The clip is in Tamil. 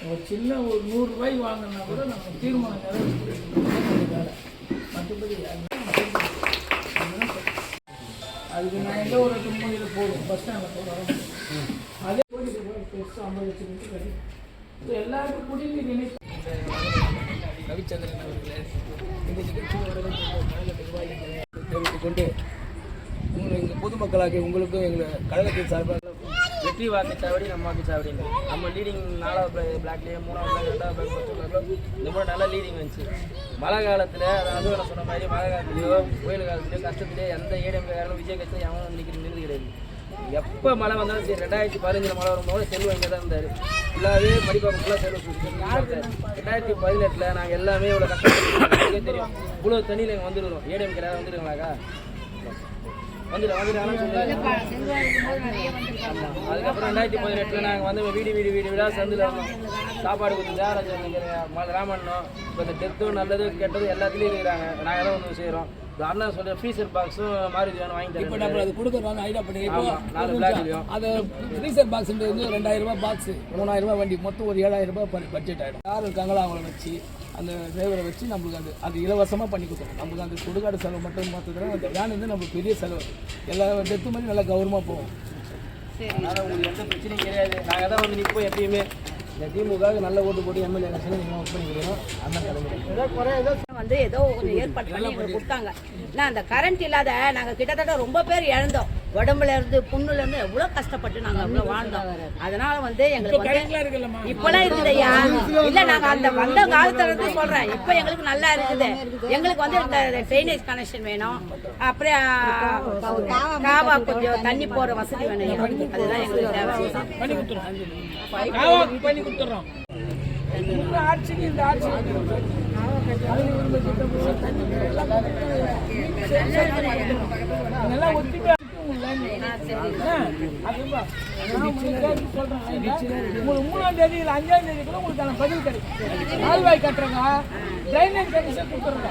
ஒரு சின்ன ஒரு 100 ரூபாய் வாங்கினா கூட நம்ம தீர்மானம் நிறைவேற்ற மற்றபடி அதுக்கு நான் எங்கே ஒரு 9 போதும் பஸ் ஸ்டாண்டில் போகிறோம். அதே கோடி பெருசு 50 லட்சம் கிடைக்கும். எல்லாருக்கும் குடிநீர் இணைப்பு ரவிச்சந்திரன் அவர்களே இந்த நிகழ்ச்சியோட தெரிவித்துக் கொண்டு எங்கள் பொதுமக்களாக உங்களுக்கும் எங்கள் கழகத்தின் சார்பாக வெற்றி வாக்குச்சாவடி நம்ம வாக்குச்சாவடி நம்ம லீடிங் 4வது பிளாக்லேயே 3வது பிளாக் 2வது பிளாக் இந்த மாதிரி நல்லா லீடிங் வந்துச்சு. மழை காலத்தில் அதாவது நான் சொன்ன மாதிரி மழை காலத்துலையோ புயல் காலத்துலையோ கஷ்டத்துலேயோ எந்த ஏடிஎம்காரங்களும் விஜய் கட்சியில் எவனும் நிற்கிறது கிடையாது. எப்போ மழை வந்தாலும் சரி 2015 மழை வரும்போது செல்வம் இங்கே தான் இருந்தார். ஃபுல்லாகவே மடிப்பாக்கம் ஃபுல்லாக செல்வம் 2018 நாங்கள் எல்லாமே இவ்வளோ கஷ்டப்பட்டு தெரியும். இவ்வளோ தண்ணியில் இங்கே வந்துருக்கிறோம். ஏடிஎம் யாராவது வந்துருக்கலாக்கா அதுக்கப்புறம் 2018 நாங்கள் வந்து வீடு சந்தில் இருந்தோம். சாப்பாடு கொடுத்து ராமண்ணம் இப்போ இந்த டெத்தும் நல்லது கெட்டதும் எல்லாத்துலேயும் இருக்கிறாங்க. நாங்கள் தான் ஒன்று செய்கிறோம். அண்ணா சொல்ற ஃப்ரீசர் பாக்ஸும் மாருதி வேணும் வாங்கி தரேன். இப்போ நம்ம அது கொடுக்குறோம் ஐடியா பண்ணி 4 பிளாக்லையும் அது ஃப்ரீசர் பாக்ஸ்ன்றது வந்து 2000 ரூபாய் பாக்ஸ் 3000 ரூபாய் வண்டி மொத்தம் ஒரு 7000 ரூபாய் பட்ஜெட் ஆகிடும். யார் இருக்காங்களோ அவங்கள வச்சு அந்த டிரைவரை வச்சு நம்மளுக்கு அது இலவசமாக பண்ணி கொடுத்துரும். நம்மளுக்கு அந்த சுடுகாடு செலவு மட்டும் மாற்றுறதுனா அந்த வேன் வந்து நம்மளுக்கு பெரிய செலவு. எல்லா டெத்து மாதிரி நல்லா கௌரவமாக போகும். அதனால் உங்களுக்கு எந்த பிரச்சனையும் கிடையாது. நாங்கள் தான் வந்து நிற்போம் எப்பயுமே. இந்த திமுக நல்ல ஓட்டு போட்டு எம்எல்ஏ எலெக்ஷன் நீங்கள் ஒர்க் பண்ணிக்கிறோம். அந்த வந்து ஏதோ கொஞ்சம் ஏற்பாடு பண்ணி எங்களுக்கு கொடுத்தாங்க. ஏன்னா அந்த கரண்ட் இல்லாத நாங்கள் கிட்டத்தட்ட ரொம்ப பேர் இழந்தோம். உடம்புல இருந்து புண்ணுல இருந்து எவ்வளோ கஷ்டப்பட்டு நாங்கள் அவ்வளோ வாழ்ந்தோம். அதனால வந்து எங்களுக்கு இப்பெல்லாம் இருக்குது ஐயா. இல்லை நாங்கள் அந்த வந்த காலத்துல இருந்து சொல்கிறேன். இப்போ எங்களுக்கு நல்லா இருக்குது. எங்களுக்கு வந்து இந்த ட்ரைனேஜ் கனெக்ஷன் வேணும். அப்புறம் காவா கொஞ்சம் தண்ணி போகிற வசதி வேணும். அதுதான் எங்களுக்கு தேவை. பண்ணி கொடுத்துட்றோம். ஆட்சிக்கு இந்த ஆட்சி இதெல்லாம் ஒத்திட்டு உங்களுக்கு 3ஆம் தேதி இல்லை 5ஆம் தேதி கூட உங்களுக்கான பதில் கிடைக்கும். கால்வாய் கட்டுறங்க ட்ரைனேஜ் கனெக்ஷன் கொடுத்துருங்க.